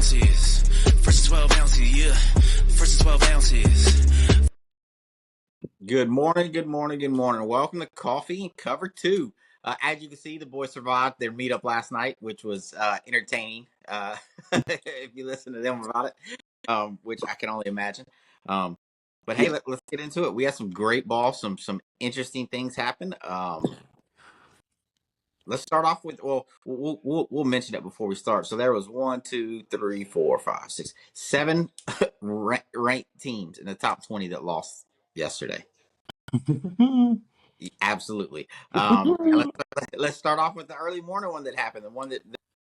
ounces. First 12 ounces, yeah. First 12 ounces. Good morning. Welcome to Coffee Cover 2. As you can see, the boys survived their meetup last night, which was entertaining. If you listen to them about it, which I can only imagine. But hey, let's get into it. We had some great balls, some interesting things happen. Let's start off with we'll mention it before we start. So there was 1, 2, 3, 4, 5, 6, 7 ranked teams in the top 20 that lost yesterday. Absolutely. Let's start off with the early morning one that happened, the one that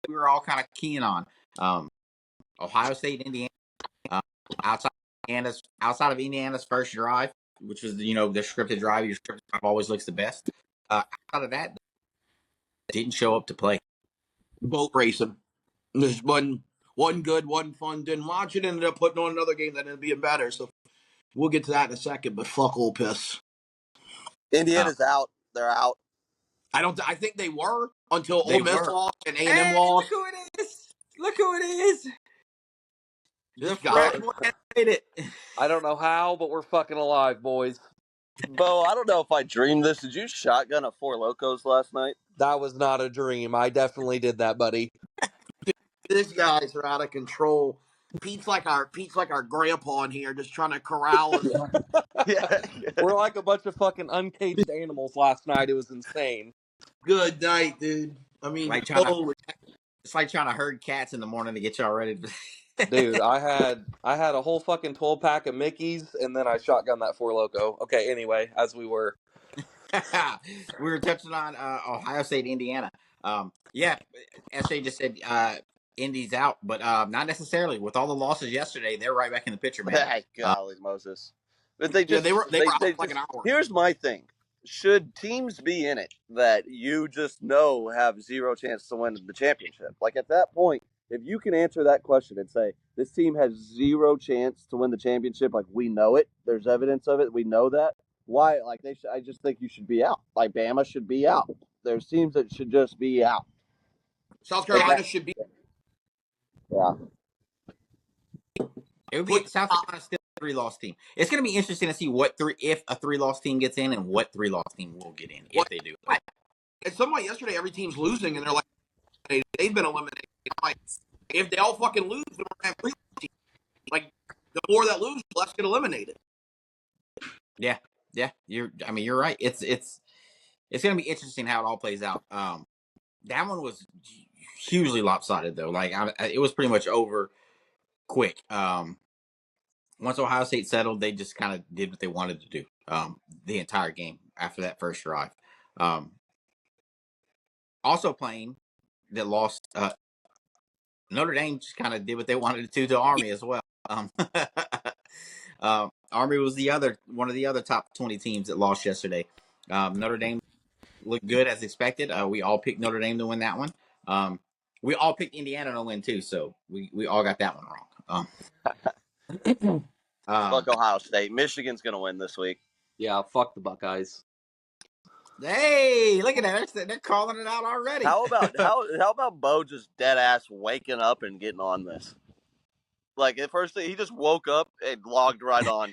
we were all kind of keen on. Ohio State, Indiana, outside of Indiana's first drive, which was the scripted drive. Your scripted drive always looks the best. Outside of that, didn't show up to play. Boat racing. There's one good, one fun. Didn't watch it. Ended up putting on another game that ended up being better. So we'll get to that in a second. But fuck Ole Piss. Indiana's out. They're out. I think they were until Ole Miss lost and A&M lost. Look who it is! Look who it is! This guy. Made it. I don't know how, but we're fucking alive, boys. Bo, I don't know if I dreamed this. Did you shotgun at Four Locos last night? That was not a dream. I definitely did that, buddy. These guys are out of control. Pete's like our grandpa in here, just trying to corral us. Yeah. We're like a bunch of fucking uncaged animals last night. It was insane. Good night, dude. I mean, it's like trying to herd cats in the morning to get y'all ready. Dude, I had a whole fucking 12-pack of Mickeys, and then I shotgunned that Four Loko. Okay, anyway, as we were. We were touching on Ohio State, Indiana. Yeah, SJ just said Indy's out, but not necessarily. With all the losses yesterday, they're right back in the picture, man. Hey, golly, Moses. But they just they were out just, like an hour. Here's my thing. Should teams be in it that you just know have zero chance to win the championship? Like at that point, if you can answer that question and say this team has zero chance to win the championship, like we know it, there's evidence of it, we know that. Why? Like I just think you should be out. Like Bama should be out. There's teams that should just be out. South Carolina should be. Yeah. It would be South Carolina still a 3-loss team. It's going to be interesting to see if a 3-loss team gets in and what 3-loss team will get in if they do. It's somewhat yesterday. Every team's losing, and they're like they've been eliminated. Like if they all fucking lose, then we're gonna have 3 teams. Like the more that lose, the less get eliminated. Yeah. You're right. It's going to be interesting how it all plays out. That one was hugely lopsided though. Like it was pretty much over quick. Once Ohio State settled, they just kind of did what they wanted to do the entire game after that first drive. Also playing that lost, Notre Dame just kind of did what they wanted to do Army as well. Army was one of the other top 20 teams that lost yesterday. Notre Dame looked good as expected. We all picked Notre Dame to win that one. We all picked Indiana to win too, so we all got that one wrong. Fuck Ohio State. Michigan's gonna win this week. Yeah, fuck the Buckeyes. Hey, look at that! They're calling it out already. How about Bo just dead ass waking up and getting on this? Like at first he just woke up and logged right on.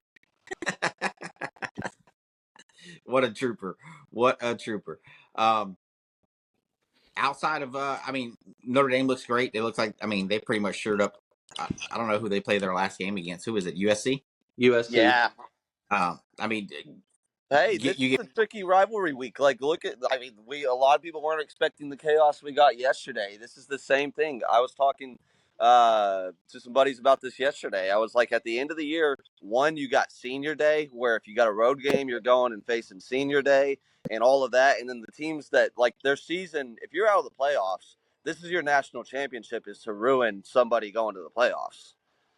What a trooper! Outside of Notre Dame looks great. It looks like they pretty much shored up. I don't know who they played their last game against. Who is it? USC. Yeah. Hey, this is a tricky rivalry week. Like, look at, a lot of people weren't expecting the chaos we got yesterday. This is the same thing. I was talking to some buddies about this yesterday. I was like, at the end of the year, you got senior day, where if you got a road game, you're going and facing senior day and all of that. And then the teams that, like, their season, if you're out of the playoffs, this is your national championship, is to ruin somebody going to the playoffs.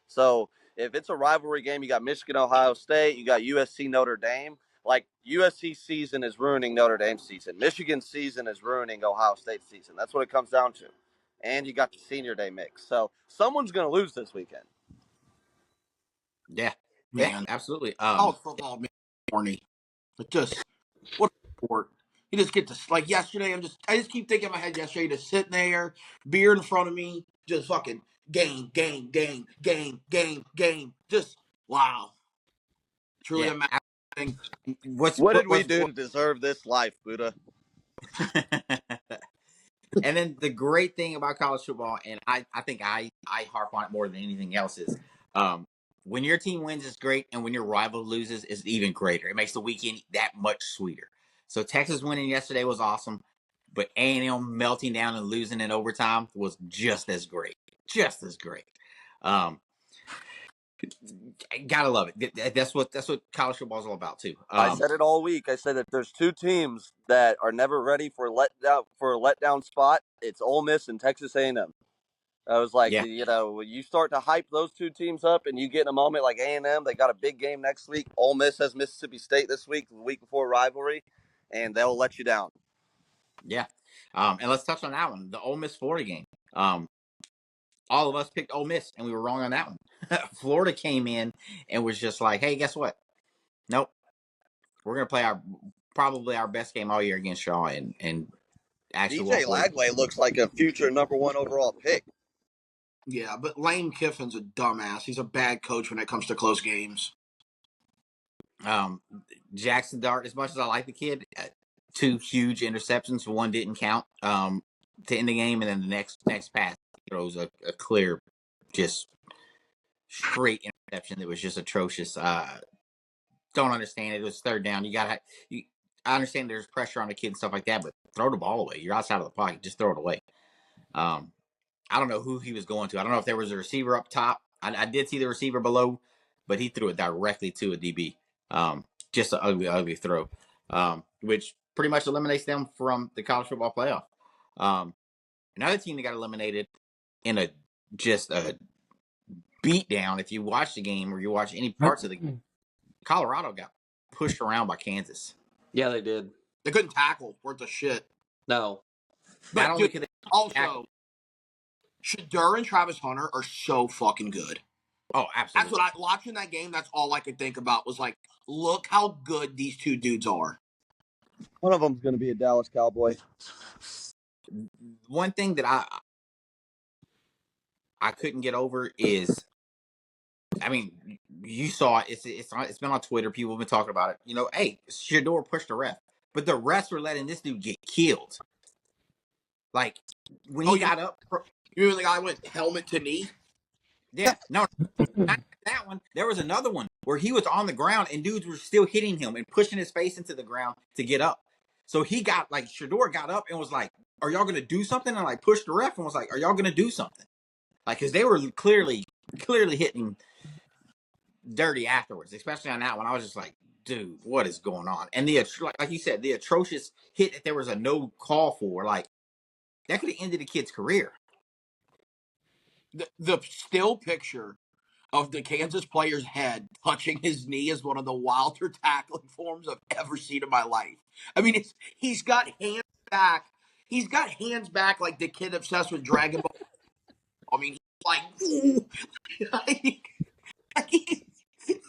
So if it's a rivalry game, you got Michigan, Ohio State, you got USC, Notre Dame. Like, USC season is ruining Notre Dame season. Michigan season is ruining Ohio State season. That's what it comes down to. And you got the senior day mix. So someone's going to lose this weekend. Yeah, absolutely. College football, corny. But just, what a sport. You just get to, like yesterday, I just keep thinking in my head yesterday, just sitting there, beer in front of me, just fucking game, game, game, game, game, game. Just wow. Truly Yeah. amazing. What did we do to deserve this life, Buddha? And then the great thing about college football, and I think I harp on it more than anything else, is when your team wins, it's great, and when your rival loses, it's even greater. It makes the weekend that much sweeter. So Texas winning yesterday was awesome, but A&M melting down and losing in overtime was just as great. Just as great. Gotta love it. That's what college football is all about too. I said it all week. I said that there's two teams that are never ready for a letdown spot. It's Ole Miss and Texas A&M. I was like, Yeah. when you start to hype those two teams up, and you get in a moment like A&M, they got a big game next week. Ole Miss has Mississippi State this week, the week before rivalry, and they'll let you down. Yeah. And let's touch on that one, the Ole Miss Florida game. All of us picked Ole Miss, and we were wrong on that one. Florida came in and was just like, "Hey, guess what? Nope, we're gonna play probably our best game all year against Shaw." And actually, DJ Lagway looks like a future #1 overall pick. Yeah, but Lane Kiffin's a dumbass. He's a bad coach when it comes to close games. Jackson Dart, as much as I like the kid, 2 huge interceptions. One didn't count to end the game, and then the next pass throws a clear, just straight interception that was just atrocious. Don't understand it. It was third down. I understand there's pressure on the kid and stuff like that, but throw the ball away. You're outside of the pocket. Just throw it away. I don't know who he was going to. I don't know if there was a receiver up top. I did see the receiver below, but he threw it directly to a DB. Just an ugly throw, which pretty much eliminates them from the college football playoff. Another team that got eliminated in a beatdown. If you watch the game or you watch any parts of the game, Colorado got pushed around by Kansas. Yeah, they did. They couldn't tackle worth a shit. No. But Not only could they also, Shedeur and Travis Hunter are so fucking good. Oh, absolutely. That's what watching that game. That's all I could think about was like, look how good these two dudes are. One of them's going to be a Dallas Cowboy. One thing that I couldn't get over is, I mean, you saw it. It's been on Twitter. People have been talking about it. Hey, Shedeur pushed the ref, but the refs were letting this dude get killed. Like when he got up. You mean the guy went helmet to knee? Yeah, no, not that one. There was another one where he was on the ground and dudes were still hitting him and pushing his face into the ground to get up. So he got Shedeur got up and was like, "Are y'all gonna do something?" And pushed the ref and was like, "Are y'all gonna do something?" Because they were clearly hitting dirty afterwards, especially on that one. I was just like, "Dude, what is going on?" And like you said, the atrocious hit that there was a no call for, that could have ended the kid's career. The still picture of the Kansas player's head touching his knee is one of the wilder tackling forms I've ever seen in my life. I mean, he's got hands back. He's got hands back like the kid obsessed with Dragon Ball. I mean, he's like, it's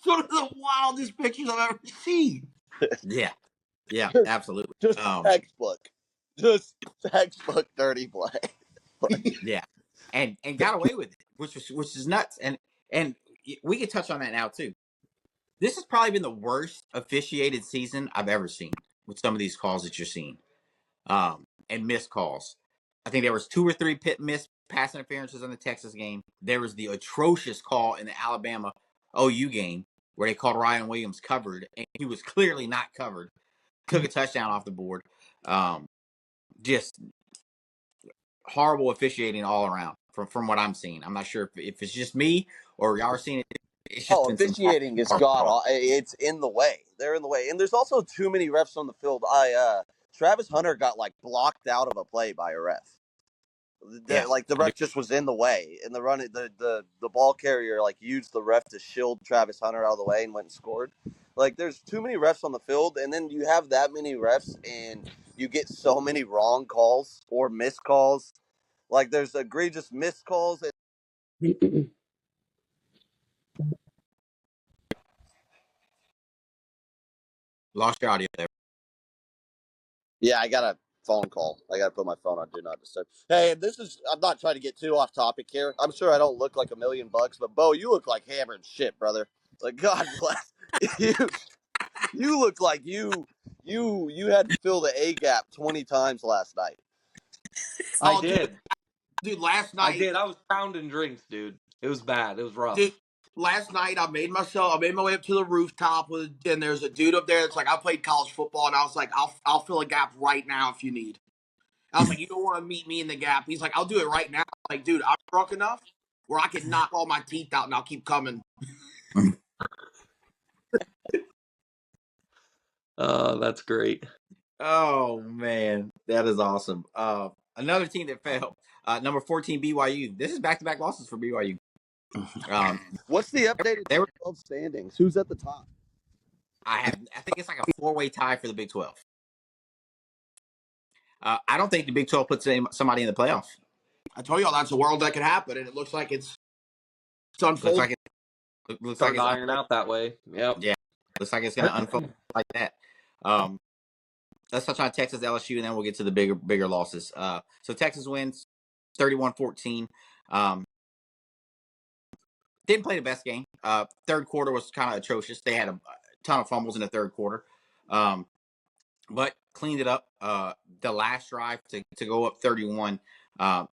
one of the wildest pictures I've ever seen. Yeah, absolutely. Just textbook dirty play. Yeah, and got away with it, which is nuts. And we could touch on that now too. This has probably been the worst officiated season I've ever seen with some of these calls that you're seeing, and missed calls. I think there was 2 or 3 missed pass interferences in the Texas game. There was the atrocious call in the Alabama OU game where they called Ryan Williams covered, and he was clearly not covered. Took a touchdown off the board. Just horrible officiating all around from what I'm seeing. I'm not sure if it's just me or y'all are seeing it. It's just officiating is god. It's in the way. They're in the way, and there's also too many refs on the field. Travis Hunter got blocked out of a play by a ref. The ref just was in the way, and the ball carrier used the ref to shield Travis Hunter out of the way and went and scored. There's too many refs on the field, and then you have that many refs, and you get so many wrong calls or missed calls. There's egregious missed calls. Lost your audio there. Yeah, I gotta phone call. I gotta put my phone on do not disturb. Hey, I'm not trying to get too off topic here. I'm sure I don't look like $1,000,000, but Bo, you look like hammered shit, brother. Like God bless you. You look like you had to fill the A gap 20 times last night. I Oh, did. dude, last I night, did. I was pounding drinks, dude. It was bad. It was rough. dude, last night I made my way up to the rooftop and there's a dude up there that's like, I played college football, and I was like, I'll fill a gap right now if you need. I was like, you don't want to meet me in the gap. He's like, I'll do it right now. I'm like, dude, I'm drunk enough where I can knock all my teeth out and I'll keep coming. That's great. Oh man, that is awesome. Another team that fell, number 14 BYU. This is back-to-back losses for BYU. What's the updated They were. Big 12 standings? Who's at the top? I think it's like a 4-way tie for the Big 12. I don't think the Big 12 puts somebody in the playoffs. I told y'all that's a world that could happen, and it looks like it's Looks unfolding. like it. Looks Starting like to it's iron out that way. Yep. Yeah. Looks like it's going to unfold like that. Let's touch on Texas LSU, and then we'll get to the bigger losses. So Texas wins 31-14. Didn't play the best game. Third quarter was kind of atrocious. They had a ton of fumbles in the third quarter, but cleaned it up. The last drive to go up 31.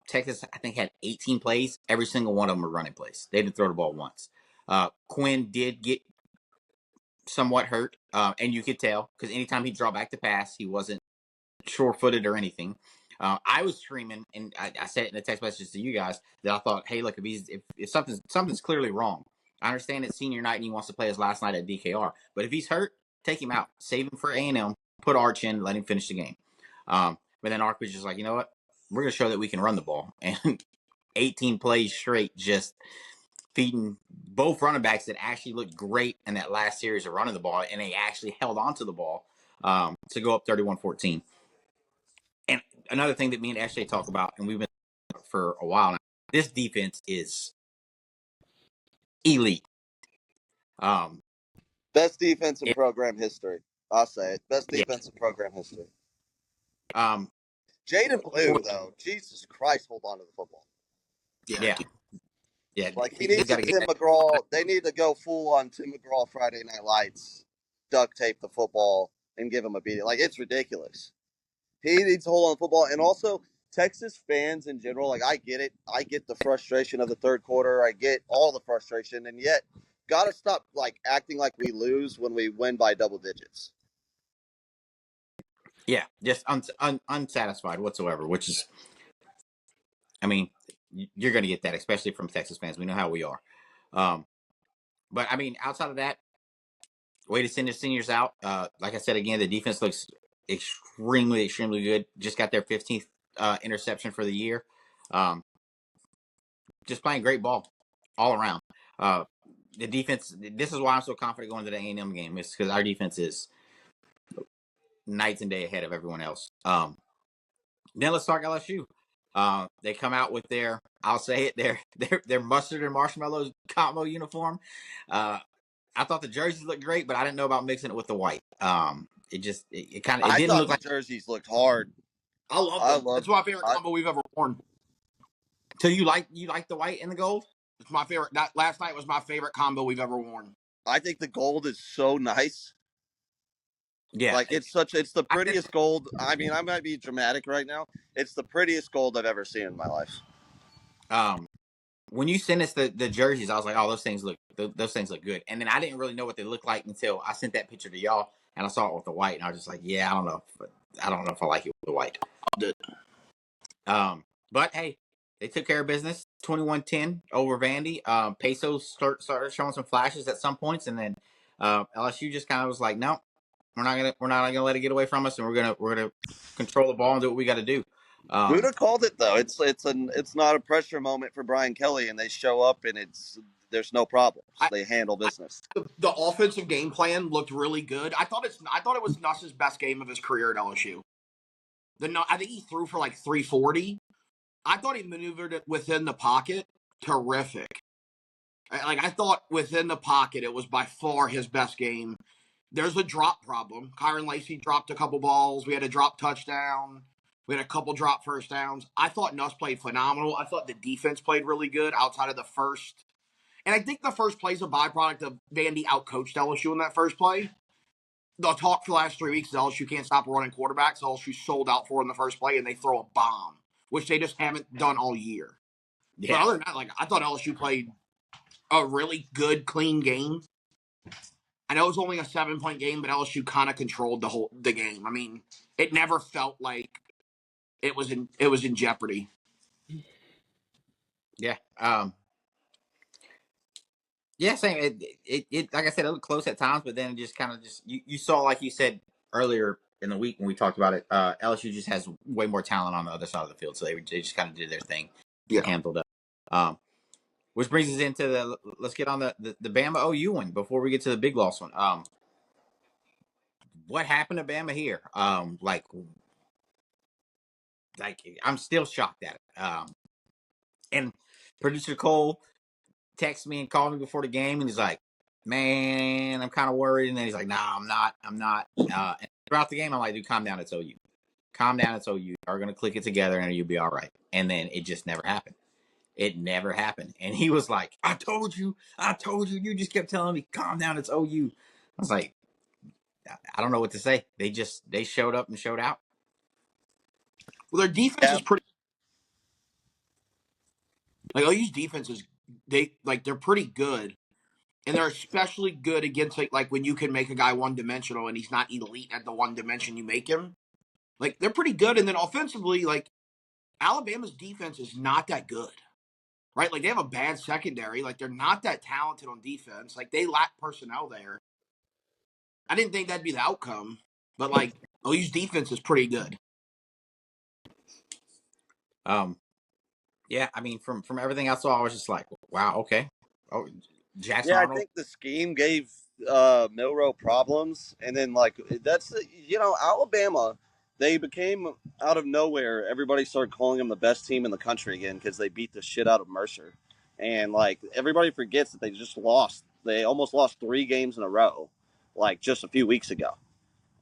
Texas, I think, had 18 plays. Every single one of them were running plays. They didn't throw the ball once. Quinn did get somewhat hurt, and you could tell because anytime he dropped back to pass, he wasn't sure-footed or anything. I was screaming, and I said it in the text messages to you guys that I thought, hey, look, if something's clearly wrong. I understand it's senior night and he wants to play his last night at DKR, but if he's hurt, take him out, save him for A&M, put Arch in, let him finish the game. But then Arch was just like, you know what, we're going to show that we can run the ball, and 18 plays straight, just feeding both running backs that actually looked great in that last series of running the ball, and they actually held onto the ball to go up 31-14. And another thing that me and SJ talk about, and we've been for a while now, this defense is elite. Best defense in program history. I'll say it. Best defense in program history. Jaden Blue, though, Jesus Christ, hold on to the football. Yeah. Like, he needs Tim McGraw. They need to go full on Tim McGraw Friday Night Lights, duct tape the football, and give him a beating. Like, it's ridiculous. He needs to hold on to the football. And also, Texas fans in general, like, I get it. I get the frustration of the third quarter. I get all the frustration. And yet, got to stop, like, acting like we lose when we win by double digits. Yeah, just unsatisfied whatsoever, which is, I mean, you're going to get that, especially from Texas fans. We know how we are. But, I mean, outside of that, way to send the seniors out. Like I said, again, the defense looks extremely, extremely good. Just got their 15th interception for the year. Just playing great ball all around. The defense, this is why I'm so confident going to the A&M game, is because our defense is night and day ahead of everyone else. Then let's talk LSU. They come out with their, I'll say it, their mustard and marshmallows combo uniform. I thought the jerseys looked great, but I didn't know about mixing it with the white. It didn't look like jerseys looked hard. I love them. It's my favorite combo we've ever worn. So you like the white and the gold? It's my favorite. That last night was my favorite combo we've ever worn. I think the gold is so nice. Yeah, like it's the prettiest gold. I mean, I might be dramatic right now. It's the prettiest gold I've ever seen in my life. When you sent us the jerseys, I was like, oh, those things look good. And then I didn't really know what they looked like until I sent that picture to y'all, and I saw it with the white, and I was just like, yeah, I don't know if I like it with the white. But hey, they took care of business, 21-10 over Vandy. Peso started showing some flashes at some points, and then LSU just kind of was like, no, we're not gonna let it get away from us, and we're gonna control the ball and do what we got to do. Buddha called it though. It's not a pressure moment for Brian Kelly, and they show up and there's no problems. They handle business. The offensive game plan looked really good. I thought it was Nuss's best game of his career at LSU. I think he threw for like 340. I thought he maneuvered it within the pocket. Terrific. Like, I thought within the pocket, it was by far his best game. There's a drop problem. Kyron Lacey dropped a couple balls. We had a drop touchdown. We had a couple drop first downs. I thought Nuss played phenomenal. I thought the defense played really good outside of the first. And I think the first play is a byproduct of Vandy outcoached LSU in that first play. The talk for the last 3 weeks is LSU can't stop a running quarterback, so LSU sold out for in the first play, and they throw a bomb, which they just haven't done all year. Yeah. But other than that, like I thought LSU played a really good, clean game. I know it was only a 7-point game, but LSU kind of controlled the game. I mean, it never felt like it was in jeopardy. Yeah. Yeah, same. It like I said, it looked close at times, but then it just kind of you saw, like you said earlier in the week when we talked about it, LSU just has way more talent on the other side of the field, so they just kind of did their thing, handled it. Which brings us into let's get on the Bama OU one before we get to the big loss one. What happened to Bama here? Like I'm still shocked at it. And producer Cole texted me and called me before the game, and he's like, "Man, I'm kind of worried." And then he's like, "Nah, I'm not." And throughout the game, I'm like, "Dude, calm down. It's OU. Calm down. It's OU. Are gonna click it together, and you'll be all right." And then it just never happened. It never happened. And he was like, I told you. You just kept telling me, calm down. It's OU. I was like, I don't know what to say. They showed up and showed out. Well, their defense is pretty. Like OU's defense is they're pretty good, and they're especially good against like when you can make a guy one dimensional and he's not elite at the one dimension you make him. Like they're pretty good, and then offensively, like Alabama's defense is not that good, right? Like they have a bad secondary. Like they're not that talented on defense. Like they lack personnel there. I didn't think that'd be the outcome, but like OU's defense is pretty good. Yeah, I mean, from everything I saw, I was just like, wow, okay. Oh, Jackson Yeah, I Arnold. think the scheme gave Milroe problems, and then that's Alabama. They became out of nowhere. Everybody started calling them the best team in the country again because they beat the shit out of Mercer, and like everybody forgets that they just lost. They almost lost 3 games in a row, like just a few weeks ago.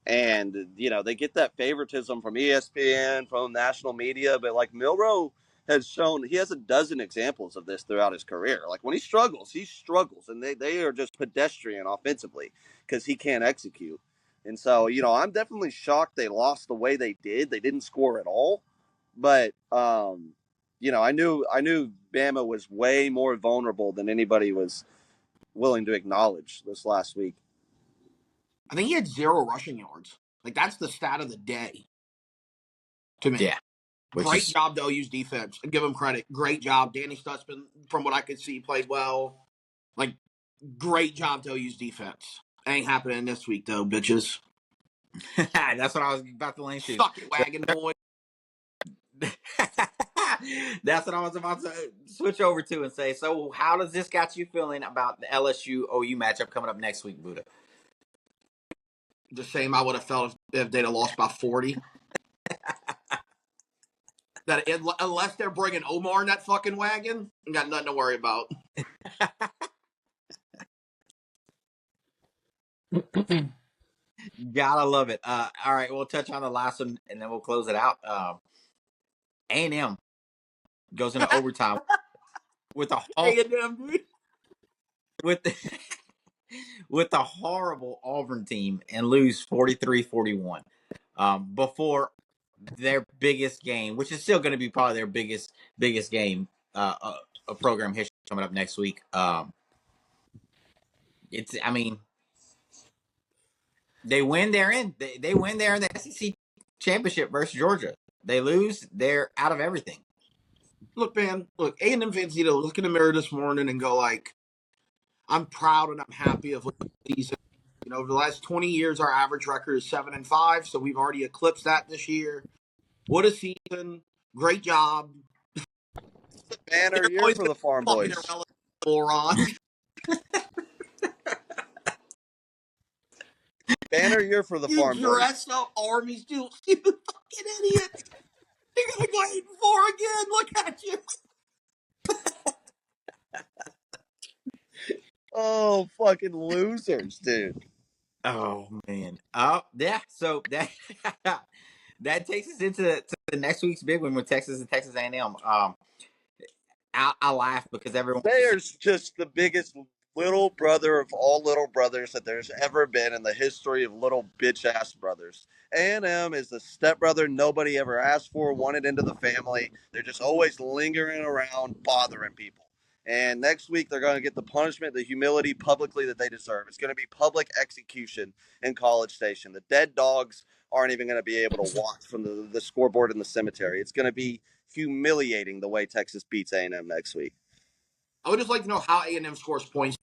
And they get that favoritism from ESPN, from national media, but like Milroe has shown, he has a dozen examples of this throughout his career. Like when he struggles, and they are just pedestrian offensively because he can't execute. And so I'm definitely shocked they lost the way they did. They didn't score at all, but I knew Bama was way more vulnerable than anybody was willing to acknowledge this last week. I think he had 0 rushing yards. Like that's the stat of the day to me. Yeah. Great job to OU's defense. I give him credit. Great job. Danny Stutzman, from what I could see, played well. Like, great job to OU's defense. Ain't happening this week, though, bitches. That's what I was about to lane to. Suck it, wagon boy. That's what I was about to switch over to and say. So, how does this got you feeling about the LSU OU matchup coming up next week, Buddha? The same I would have felt if they'd have lost by 40. Unless they're bringing Omar in that fucking wagon, I got nothing to worry about. Gotta love it. All right, we'll touch on the last one and then we'll close it out. A&M goes into overtime with a with the horrible Auburn team and lose 43-41 before their biggest game, which is still going to be probably their biggest game of program history coming up next week. They win. They win there in the SEC championship versus Georgia. They lose. They're out of everything. Look, man. Look, A&M fans need to look in the mirror this morning and go like, I'm proud and I'm happy of the season. Over the last 20 years, our average record is 7-5, so we've already eclipsed that this year. What a season! Great job. Banner year for the Farm Boys. Banner year for the Farm Boys. You dress up Army Steelers, you fucking idiot! You're gonna go 8-4 again. Look at you. Oh, fucking losers, dude. Oh man. Oh yeah. So that takes us into the next week's big one with Texas and Texas A&M. I laugh because everyone. There's just the biggest little brother of all little brothers that there's ever been in the history of little bitch ass brothers. A&M is the stepbrother nobody ever asked for, wanted into the family. They're just always lingering around, bothering people. And next week they're going to get the punishment, the humility publicly that they deserve. It's going to be public execution in College Station. The dead dogs aren't even going to be able to watch from the scoreboard in the cemetery. It's going to be humiliating the way Texas beats A&M next week. I would just like to know how A&M scores points.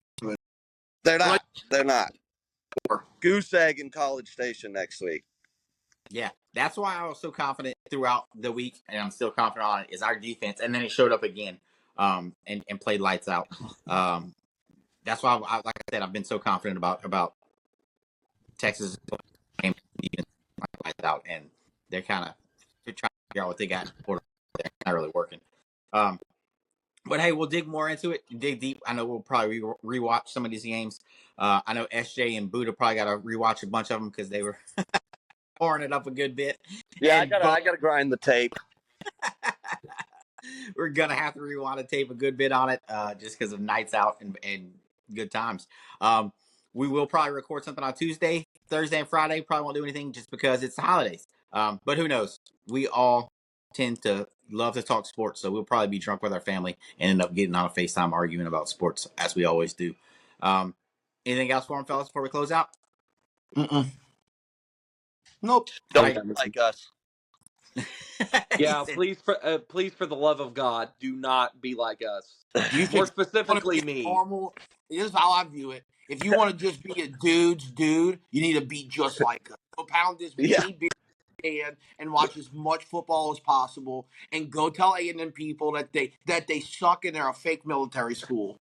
They're not. They're not. Goose egg in College Station next week. Yeah, that's why I was so confident throughout the week, and I'm still confident on it, is our defense. And then it showed up again and played lights out. That's why, like I said, I've been so confident about Texas game lights out, and they're trying to figure out what they got. They're not really working. But hey, we'll dig more into it. Dig deep. I know we'll probably rewatch some of these games. I know SJ and Buddha probably got to rewatch a bunch of them because they were pouring it up a good bit. Yeah, I gotta grind the tape. We're gonna have to rewind the tape a good bit on it, just because of nights out and good times. We will probably record something on Tuesday, Thursday, and Friday. Probably won't do anything just because it's the holidays. But who knows? We all tend to love to talk sports, so we'll probably be drunk with our family and end up getting on a FaceTime arguing about sports, as we always do. Anything else for them, fellas, before we close out? Nope. Don't like us. Yeah, please, for the love of God, do not be like us. More specifically, me. Normal. Here's how I view it. If you want to just be a dude's dude, you need to be just like us. Go pound this mini beer can and watch as much football as possible, and go tell A&M people that they suck and they're a fake military school.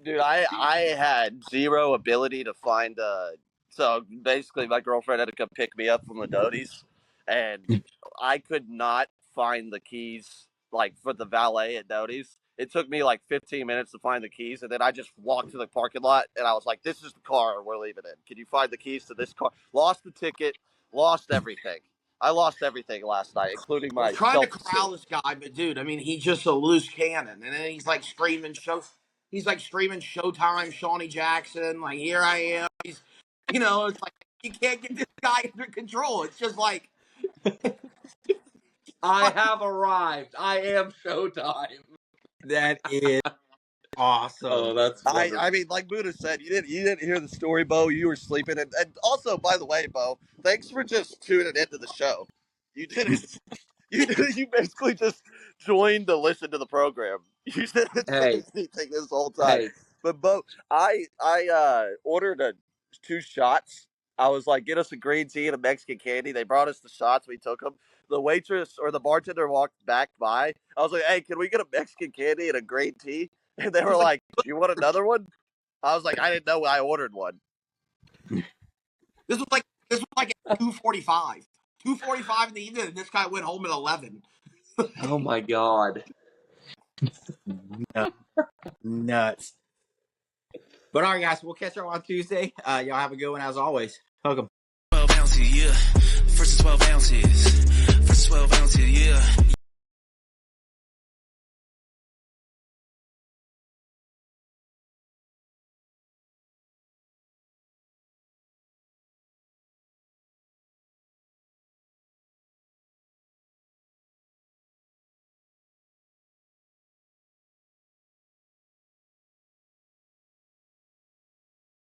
Dude, I had zero ability to find so basically my girlfriend had to come pick me up from the Doties, and I could not find the keys like for the valet at Doties. It took me like 15 minutes to find the keys, and then I just walked to the parking lot, and I was like, this is the car we're leaving in. Can you find the keys to this car? Lost the ticket, lost everything. I lost everything last night, including my trying to corral this guy, but dude, I mean, he's just a loose cannon, and then he's like screaming Showtime, Shawnee Jackson, like, here I am. He's, it's like, you can't get this guy under control. It's just like, I have arrived. I am Showtime. That is awesome. Oh, that's I mean, like Buddha said, you didn't hear the story, Bo. You were sleeping, and also, by the way, Bo, thanks for just tuning into the show. You didn't. You basically just joined to listen to the program. You didn't say anything this whole time. Hey. But Bo, I ordered 2 shots. I was like, get us a green tea and a Mexican candy. They brought us the shots. We took them. The waitress or the bartender walked back by. I was like, hey, can we get a Mexican candy and a green tea? And they were like, you want another one? I was like, I didn't know I ordered one. This was like at 2:45. 2:45 in the evening, and this guy went home at 11. Oh my God. Nuts. But all right, guys, we'll catch y'all on Tuesday. Y'all have a good one as always. Hook 'em. 12 ounces, yeah. First 12 ounces. First 12 ounces.